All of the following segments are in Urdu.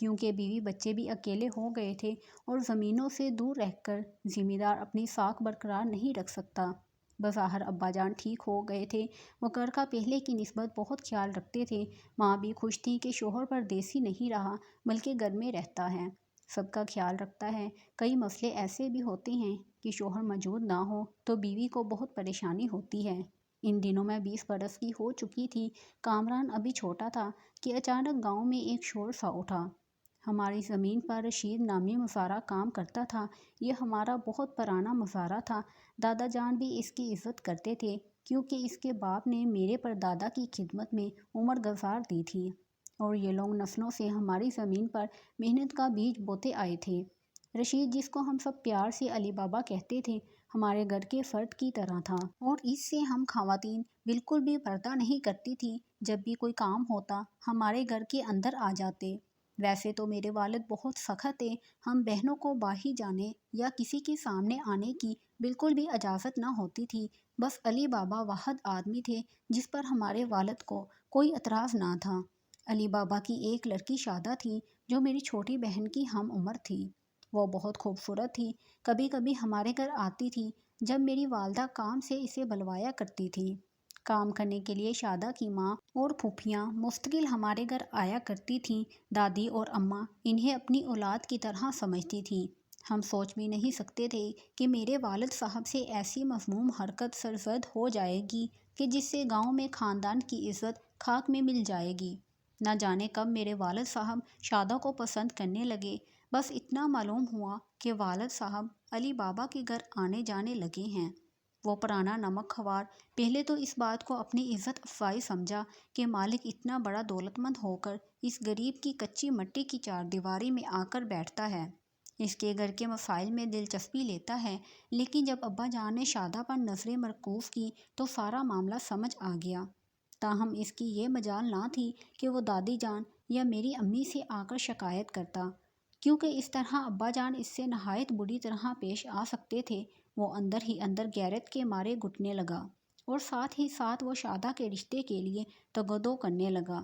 کیونکہ بیوی بچے بھی اکیلے ہو گئے تھے اور زمینوں سے دور رہ کر ذمہ دار اپنی ساکھ برقرار نہیں رکھ سکتا۔ بظاہر ابا جان ٹھیک ہو گئے تھے، وہ گھر کا پہلے کی نسبت بہت خیال رکھتے تھے۔ ماں بھی خوش تھی کہ شوہر پردیسی نہیں رہا بلکہ گھر میں رہتا ہے، سب کا خیال رکھتا ہے۔ کئی مسئلے ایسے بھی ہوتے ہیں کہ شوہر موجود نہ ہو تو بیوی کو بہت پریشانی ہوتی ہے۔ ان دنوں میں 20 برس کی ہو چکی تھی، کامران ابھی چھوٹا تھا کہ اچانک گاؤں میں ایک شور سا اٹھا۔ ہماری زمین پر رشید نامی مزارع کام کرتا تھا، یہ ہمارا بہت پرانا مزارع تھا۔ دادا جان بھی اس کی عزت کرتے تھے کیونکہ اس کے باپ نے میرے پردادا کی خدمت میں عمر گزار دی تھی اور یہ لوگ نسلوں سے ہماری زمین پر محنت کا بیج بوتے آئے تھے۔ رشید، جس کو ہم سب پیار سے علی بابا کہتے تھے، ہمارے گھر کے فرد کی طرح تھا اور اس سے ہم خواتین بالکل بھی پردہ نہیں کرتی تھی۔ جب بھی کوئی کام ہوتا ہمارے گھر کے اندر آ جاتے۔ ویسے تو میرے والد بہت سخت تھے، ہم بہنوں کو باہر جانے یا کسی کے سامنے آنے کی بالکل بھی اجازت نہ ہوتی تھی۔ بس علی بابا واحد آدمی تھے جس پر ہمارے والد کو کوئی اعتراض نہ تھا۔ علی بابا کی ایک لڑکی شادہ تھی جو میری چھوٹی بہن کی ہم عمر تھی۔ وہ بہت خوبصورت تھی، کبھی کبھی ہمارے گھر آتی تھی جب میری والدہ کام سے اسے بلوایا کرتی تھی۔ کام کرنے کے لیے شادہ کی ماں اور پھوپھیاں مستقل ہمارے گھر آیا کرتی تھیں۔ دادی اور اماں انہیں اپنی اولاد کی طرح سمجھتی تھیں۔ ہم سوچ بھی نہیں سکتے تھے کہ میرے والد صاحب سے ایسی مذموم حرکت سرزد ہو جائے گی کہ جس سے گاؤں میں خاندان کی عزت خاک میں مل جائے گی۔ نہ جانے کب میرے والد صاحب شادہ کو پسند کرنے لگے۔ بس اتنا معلوم ہوا کہ والد صاحب علی بابا کے گھر آنے جانے لگے ہیں۔ وہ پرانا نمک خوار پہلے تو اس بات کو اپنی عزت افزائی سمجھا کہ مالک اتنا بڑا دولت مند ہو کر اس غریب کی کچی مٹی کی چار دیواری میں آ کر بیٹھتا ہے، اس کے گھر کے مسائل میں دلچسپی لیتا ہے۔ لیکن جب ابا جان نے شادہ پر نظریں مرکوز کی تو سارا معاملہ سمجھ آ گیا۔ تاہم اس کی یہ مجال نہ تھی کہ وہ دادی جان یا میری امی سے آ کر شکایت کرتا، کیونکہ اس طرح ابا جان اس سے نہایت بری طرح پیش آ سکتے تھے۔ وہ اندر ہی اندر غیرت کے مارے گھٹنے لگا اور ساتھ ہی ساتھ وہ شادہ کے رشتے کے لیے تگودو کرنے لگا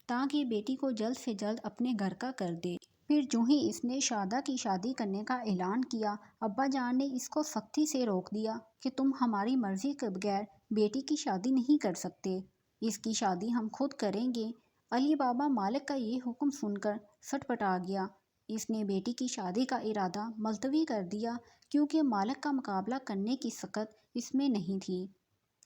تاکہ بیٹی کو جلد سے جلد اپنے گھر کا کر دے۔ پھر جو ہی اس نے شادہ کی شادی کرنے کا اعلان کیا، ابا جان نے اس کو سختی سے روک دیا کہ تم ہماری مرضی کے بغیر بیٹی کی شادی نہیں کر سکتے، اس کی شادی ہم خود کریں گے۔ علی بابا مالک کا یہ حکم سن کر سٹ پٹا گیا۔ اس نے بیٹی کی شادی کا ارادہ ملتوی کر دیا کیونکہ مالک کا مقابلہ کرنے کی سکت اس میں نہیں تھی۔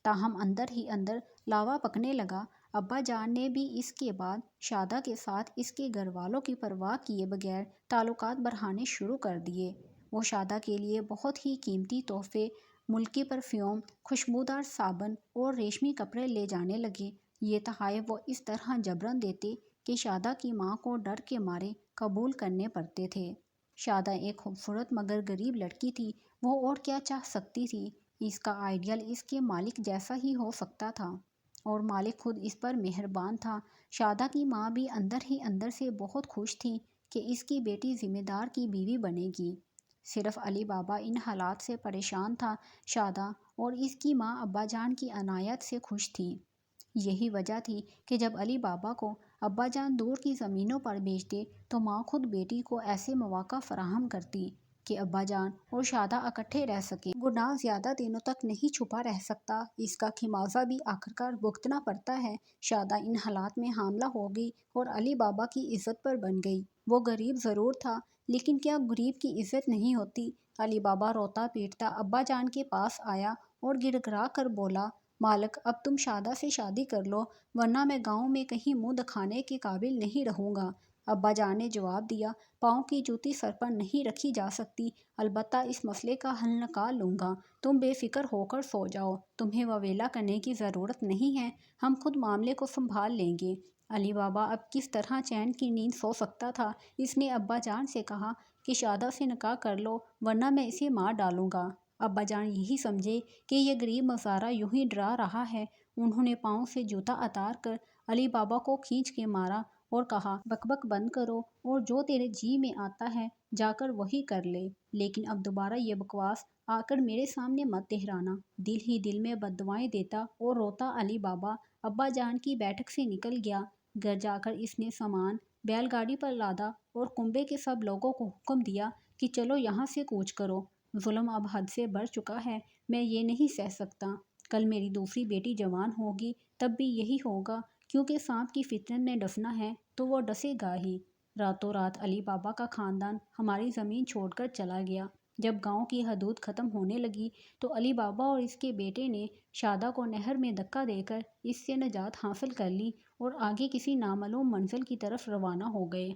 تاہم اندر ہی اندر لاوا پکنے لگا۔ ابا جان نے بھی اس کے بعد شادہ کے ساتھ اس کے گھر والوں کی پرواہ کیے بغیر تعلقات بڑھانے شروع کر دیے۔ وہ شادہ کے لیے بہت ہی قیمتی تحفے، ملکی پرفیوم، خوشبودار صابن اور ریشمی کپڑے لے جانے لگے۔ یہ تحائف وہ اس طرح جبراً دیتے کہ شادہ کی ماں کو ڈر کے مارے قبول کرنے پڑتے تھے۔ شادہ ایک خوبصورت مگر غریب لڑکی تھی، وہ اور کیا چاہ سکتی تھی؟ اس کا آئیڈیل اس کے مالک جیسا ہی ہو سکتا تھا اور مالک خود اس پر مہربان تھا۔ شادہ کی ماں بھی اندر ہی اندر سے بہت خوش تھی کہ اس کی بیٹی ذمہ دار کی بیوی بنے گی۔ صرف علی بابا ان حالات سے پریشان تھا۔ شادہ اور اس کی ماں ابا جان کی عنایت سے خوش تھی۔ یہی وجہ تھی کہ جب علی بابا کو ابا جان دور کی زمینوں پر بھیجتے تو ماں خود بیٹی کو ایسے مواقع فراہم کرتی کہ ابا جان اور شادہ اکٹھے رہ سکیں۔ گناہ زیادہ دنوں تک نہیں چھپا رہ سکتا، اس کا خمیازہ بھی آخرکار بھگتنا پڑتا ہے۔ شادہ ان حالات میں حاملہ ہو گئی اور علی بابا کی عزت پر بن گئی۔ وہ غریب ضرور تھا لیکن کیا غریب کی عزت نہیں ہوتی؟ علی بابا روتا پیٹتا ابا جان کے پاس آیا اور گڑ گڑا کر بولا، مالک اب تم شادہ سے شادی کر لو ورنہ میں گاؤں میں کہیں منہ دکھانے کے قابل نہیں رہوں گا۔ ابا جان نے جواب دیا، پاؤں کی جوتی سر پر نہیں رکھی جا سکتی، البتہ اس مسئلے کا حل نکال لوں گا، تم بے فکر ہو کر سو جاؤ، تمہیں واویلا کرنے کی ضرورت نہیں ہے، ہم خود معاملے کو سنبھال لیں گے۔ علی بابا اب کس طرح چین کی نیند سو سکتا تھا؟ اس نے ابا جان سے کہا کہ شادہ سے نکاح کر لو ورنہ میں اسے مار ڈالوں گا۔ ابا جان یہی سمجھے کہ یہ غریب مزارع یوں ہی ڈرا رہا ہے، انہوں نے پاؤں سے جوتا اتار کر علی بابا کو کھینچ کے مارا اور کہا، بک بک بند کرو اور جو تیرے جی میں آتا ہے جا کر وہی کر لے، لیکن اب دوبارہ یہ بکواس آ کر میرے سامنے مت دہرانا۔ دل ہی دل میں بد دعائیں دیتا اور روتا علی بابا ابا جان کی بیٹھک سے نکل گیا۔ گھر جا کر اس نے سامان بیل گاڑی پر لادا اور کنبے کے سب لوگوں کو حکم دیا کہ چلو یہاں سے کوچ کرو، ظلم اب حد سے بڑھ چکا ہے، میں یہ نہیں سہ سکتا۔ کل میری دوسری بیٹی جوان ہوگی تب بھی یہی ہوگا، کیونکہ سانپ کی فطرت میں ڈسنا ہے تو وہ ڈسے گا ہی۔ راتوں رات علی بابا کا خاندان ہماری زمین چھوڑ کر چلا گیا۔ جب گاؤں کی حدود ختم ہونے لگی تو علی بابا اور اس کے بیٹے نے شادہ کو نہر میں دھکا دے کر اس سے نجات حاصل کر لی اور آگے کسی نامعلوم منزل کی طرف روانہ ہو گئے۔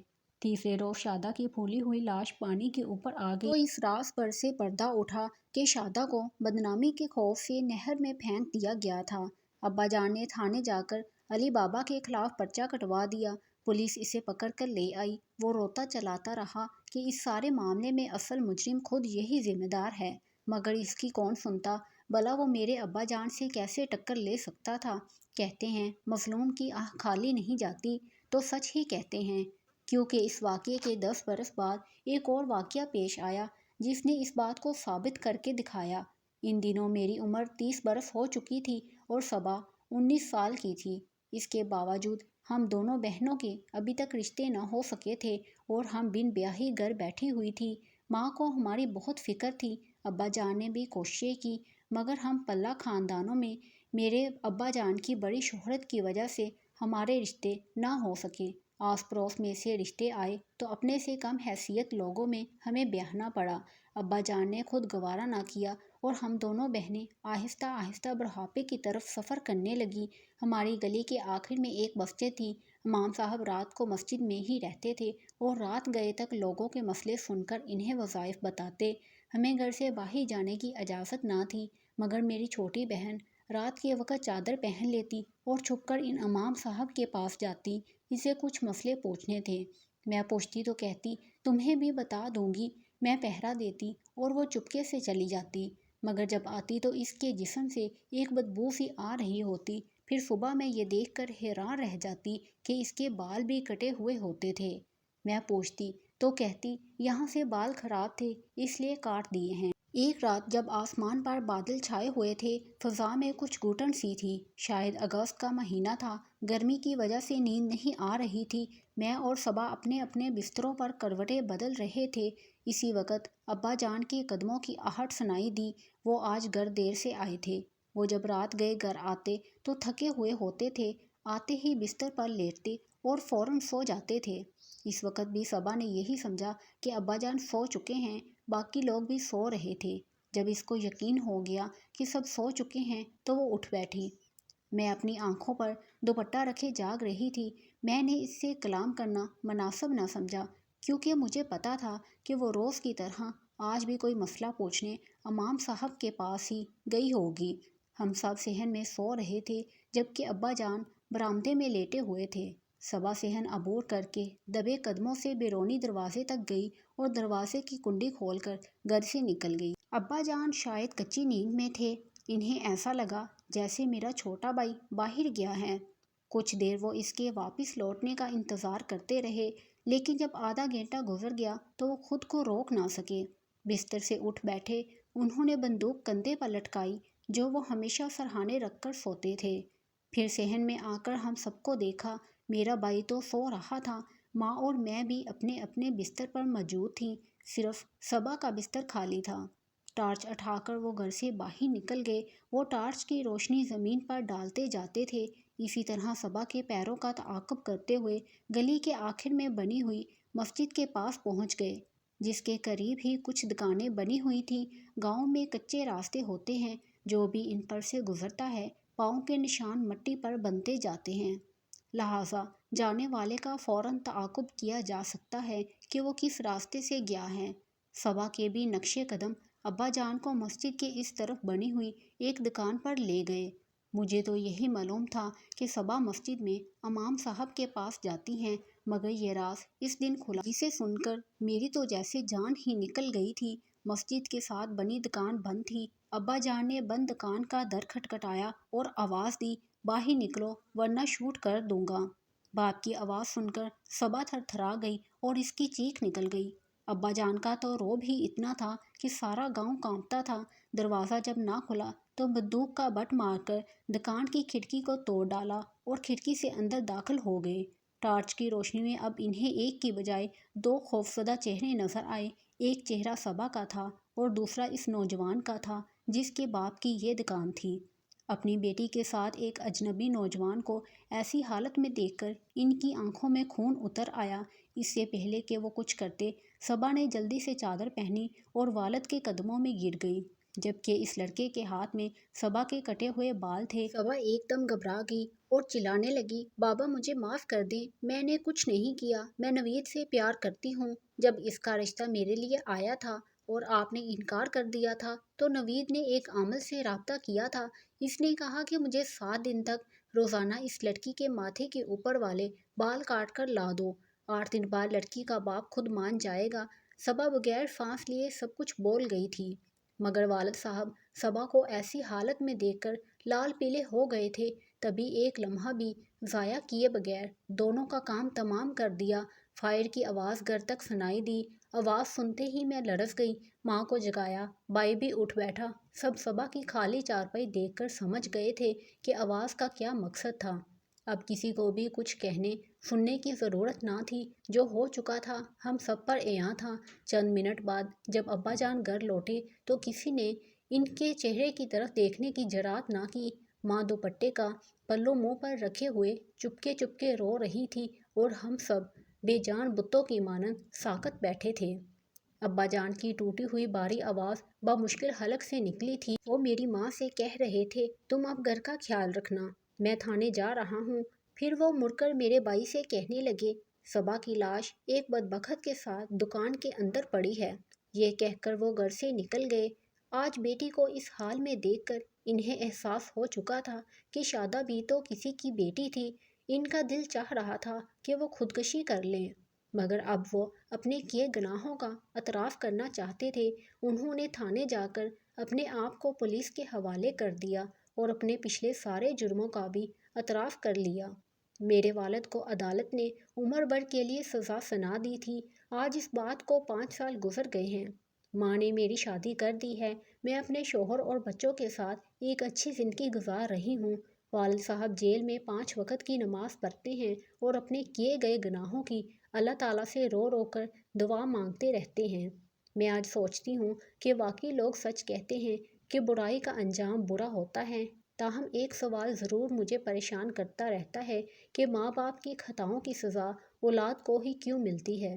تیسرے روز شادہ کی پھولی ہوئی لاش پانی کے اوپر آ گئی تو اس راز پر سے پردہ اٹھا کہ شادہ کو بدنامی کے خوف سے نہر میں پھینک دیا گیا تھا۔ ابا جان نے تھانے جا کر علی بابا کے خلاف پرچہ کٹوا دیا۔ پولیس اسے پکڑ کر لے آئی۔ وہ روتا چلاتا رہا کہ اس سارے معاملے میں اصل مجرم خود یہی ذمہ دار ہے، مگر اس کی کون سنتا؟ بھلا وہ میرے ابا جان سے کیسے ٹکر لے سکتا تھا؟ کہتے ہیں مظلوم کی آہ کھالی نہیں جاتی، تو سچ ہی کہتے ہیں، کیونکہ اس واقعے کے 10 برس بعد ایک اور واقعہ پیش آیا جس نے اس بات کو ثابت کر کے دکھایا۔ ان دنوں میری عمر 30 برس ہو چکی تھی اور صبا 19 سال کی تھی۔ اس کے باوجود ہم دونوں بہنوں کے ابھی تک رشتے نہ ہو سکے تھے اور ہم بن بیاہی گھر بیٹھی ہوئی تھی۔ ماں کو ہماری بہت فکر تھی، ابا جان نے بھی کوششیں کی، مگر ہم پلہ خاندانوں میں میرے ابا جان کی بڑی شہرت کی وجہ سے ہمارے رشتے نہ ہو سکے۔ آس پڑوس میں سے رشتے آئے تو اپنے سے کم حیثیت لوگوں میں ہمیں بیاہنا پڑا۔ ابا جان نے خود گوارا نہ کیا اور ہم دونوں بہنیں آہستہ آہستہ بڑھاپے کی طرف سفر کرنے لگیں۔ ہماری گلی کے آخر میں ایک مسجد تھی۔ امام صاحب رات کو مسجد میں ہی رہتے تھے اور رات گئے تک لوگوں کے مسئلے سن کر انہیں وظائف بتاتے۔ ہمیں گھر سے باہر جانے کی اجازت نہ تھی، مگر میری چھوٹی بہن رات کے وقت چادر پہن لیتی اور چھپ کر ان امام صاحب کے پاس جاتی۔ اسے کچھ مسئلے پوچھنے تھے۔ میں پوچھتی تو کہتی تمہیں بھی بتا دوں گی۔ میں پہرا دیتی اور وہ چپکے سے چلی جاتی، مگر جب آتی تو اس کے جسم سے ایک بدبو سی آ رہی ہوتی۔ پھر صبح میں یہ دیکھ کر حیران رہ جاتی کہ اس کے بال بھی کٹے ہوئے ہوتے تھے۔ میں پوچھتی تو کہتی یہاں سے بال خراب تھے اس لیے کاٹ دیے ہیں۔ ایک رات جب آسمان پر بادل چھائے ہوئے تھے، فضا میں کچھ گھٹن سی تھی، شاید اگست کا مہینہ تھا، گرمی کی وجہ سے نیند نہیں آ رہی تھی۔ میں اور صبا اپنے اپنے بستروں پر کروٹیں بدل رہے تھے۔ اسی وقت ابا جان کے قدموں کی آہٹ سنائی دی۔ وہ آج گھر دیر سے آئے تھے۔ وہ جب رات گئے گھر آتے تو تھکے ہوئے ہوتے تھے، آتے ہی بستر پر لیٹتے اور فوراً سو جاتے تھے۔ اس وقت بھی صبا نے یہی سمجھا کہ ابا جان سو چکے ہیں، باقی لوگ بھی سو رہے تھے۔ جب اس کو یقین ہو گیا کہ سب سو چکے ہیں تو وہ اٹھ بیٹھی۔ میں اپنی آنکھوں پر دوپٹہ رکھے جاگ رہی تھی۔ میں نے اس سے کلام کرنا مناسب نہ سمجھا، کیونکہ مجھے پتا تھا کہ وہ روز کی طرح آج بھی کوئی مسئلہ پوچھنے امام صاحب کے پاس ہی گئی ہوگی۔ ہم سب صحن میں سو رہے تھے جبکہ ابا جان برآمدے میں لیٹے ہوئے تھے۔ صبا صحن عبور کر کے دبے قدموں سے بیرونی دروازے تک گئی اور دروازے کی کنڈی کھول کر گھر سے نکل گئی۔ ابا جان شاید کچی نیند میں تھے۔ انہیں ایسا لگا جیسے میرا چھوٹا بھائی باہر گیا ہے۔ کچھ دیر وہ اس کے واپس لوٹنے کا انتظار کرتے رہے، لیکن جب آدھا گھنٹہ گزر گیا تو وہ خود کو روک نہ سکے۔ بستر سے اٹھ بیٹھے۔ انہوں نے بندوق کندھے پر لٹکائی جو وہ ہمیشہ سرہانے رکھ کر سوتے تھے۔ پھر صحن میں آ کر ہم سب کو دیکھا۔ میرا بھائی تو سو رہا تھا، ماں اور میں بھی اپنے اپنے بستر پر موجود تھیں، صرف صبا کا بستر خالی تھا۔ ٹارچ اٹھا کر وہ گھر سے باہر نکل گئے۔ وہ ٹارچ کی روشنی زمین پر ڈالتے جاتے تھے، اسی طرح صبا کے پیروں کا تعاقب کرتے ہوئے گلی کے آخر میں بنی ہوئی مسجد کے پاس پہنچ گئے، جس کے قریب ہی کچھ دکانیں بنی ہوئی تھیں۔ گاؤں میں کچے راستے ہوتے ہیں، جو بھی ان پر سے گزرتا ہے پاؤں کے نشان مٹی پر بنتے جاتے ہیں، لہٰذا جانے والے کا فوراً تعاقب کیا جا سکتا ہے کہ وہ کس راستے سے گیا ہے۔ صبا کے بھی نقش قدم ابا جان کو مسجد کے اس طرف بنی ہوئی ایک دکان پر لے گئے۔ مجھے تو یہی معلوم تھا کہ صبا مسجد میں امام صاحب کے پاس جاتی ہیں، مگر یہ راز اس دن کھلا، جسے سن کر میری تو جیسے جان ہی نکل گئی تھی۔ مسجد کے ساتھ بنی دکان بند تھی۔ ابا جان نے بند دکان کا در کھٹکھٹایا اور آواز دی، باہر نکلو ورنہ شوٹ کر دوں گا۔ باپ کی آواز سن کر صبا تھر تھرا گئی اور اس کی چیخ نکل گئی۔ ابا جان کا تو رعب ہی اتنا تھا کہ سارا گاؤں کانپتا تھا۔ دروازہ جب نہ کھلا تو بندوق کا بٹ مار کر دکان کی کھڑکی کو توڑ ڈالا اور کھڑکی سے اندر داخل ہو گئے۔ ٹارچ کی روشنی میں اب انہیں ایک کی بجائے دو خوفزدہ چہرے نظر آئے۔ ایک چہرہ صبا کا تھا اور دوسرا اس نوجوان کا تھا جس کے باپ کی یہ دکان تھی۔ اپنی بیٹی کے ساتھ ایک اجنبی نوجوان کو ایسی حالت میں دیکھ کر ان کی آنکھوں میں خون اتر آیا۔ اس سے پہلے کہ وہ کچھ کرتے، صبا نے جلدی سے چادر پہنی اور والد کے قدموں میں گر گئی، جبکہ اس لڑکے کے ہاتھ میں صبا کے کٹے ہوئے بال تھے۔ صبا ایک دم گھبرا گئی اور چلانے لگی، بابا مجھے معاف کر دیں، میں نے کچھ نہیں کیا، میں نوید سے پیار کرتی ہوں۔ جب اس کا رشتہ میرے لیے آیا تھا اور آپ نے انکار کر دیا تھا تو نوید نے ایک عامل سے رابطہ کیا تھا۔ اس نے کہا کہ مجھے 7 دن تک روزانہ اس لڑکی کے ماتھے کے اوپر والے بال کاٹ کر لا دو۔ 8 دن بعد لڑکی کا باپ خود مان جائے گا۔ صبا بغیر سانس لیے سب کچھ بول گئی تھی، مگر والد صاحب صبا کو ایسی حالت میں دیکھ کر لال پیلے ہو گئے تھے۔ تبھی ایک لمحہ بھی ضائع کیے بغیر دونوں کا کام تمام کر دیا۔ فائر کی آواز گھر تک سنائی دی۔ آواز سنتے ہی میں لرز گئی، ماں کو جگایا، بھائی بھی اٹھ بیٹھا۔ سب صبا کی خالی چارپائی دیکھ کر سمجھ گئے تھے کہ آواز کا کیا مقصد تھا۔ اب کسی کو بھی کچھ کہنے سننے کی ضرورت نہ تھی، جو ہو چکا تھا ہم سب پر عیاں تھا۔ چند منٹ بعد جب ابا جان گھر لوٹے تو کسی نے ان کے چہرے کی طرف دیکھنے کی جرات نہ کی۔ ماں دوپٹے کا پلو منہ پر رکھے ہوئے چپکے چپکے رو رہی تھی اور ہم سب بے جان بتوں کی مانند ساکت بیٹھے تھے۔ ابا جان کی ٹوٹی ہوئی بھاری آواز بمشکل حلق سے نکلی تھی۔ وہ میری ماں سے کہہ رہے تھے، تم اب گھر کا خیال رکھنا، میں تھانے جا رہا ہوں۔ پھر وہ مڑ کر میرے بھائی سے کہنے لگے، صبا کی لاش ایک بدبخت کے ساتھ دکان کے اندر پڑی ہے۔ یہ کہہ کر وہ گھر سے نکل گئے۔ آج بیٹی کو اس حال میں دیکھ کر انہیں احساس ہو چکا تھا کہ شادہ بھی تو کسی کی بیٹی تھی۔ ان کا دل چاہ رہا تھا کہ وہ خودکشی کر لیں، مگر اب وہ اپنے کیے گناہوں کا اعتراف کرنا چاہتے تھے۔ انہوں نے تھانے جا کر اپنے آپ کو پولیس کے حوالے کر دیا اور اپنے پچھلے سارے جرموں کا بھی اعتراف کر لیا۔ میرے والد کو عدالت نے عمر بھر کے لیے سزا سنا دی تھی۔ آج اس بات کو 5 سال گزر گئے ہیں۔ ماں نے میری شادی کر دی ہے، میں اپنے شوہر اور بچوں کے ساتھ ایک اچھی زندگی گزار رہی ہوں۔ والد صاحب جیل میں 5 وقت کی نماز پڑھتے ہیں اور اپنے کیے گئے گناہوں کی اللہ تعالیٰ سے رو رو کر دعا مانگتے رہتے ہیں۔ میں آج سوچتی ہوں کہ واقعی لوگ سچ کہتے ہیں کہ برائی کا انجام برا ہوتا ہے۔ تاہم ایک سوال ضرور مجھے پریشان کرتا رہتا ہے کہ ماں باپ کی خطاؤں کی سزا اولاد کو ہی کیوں ملتی ہے؟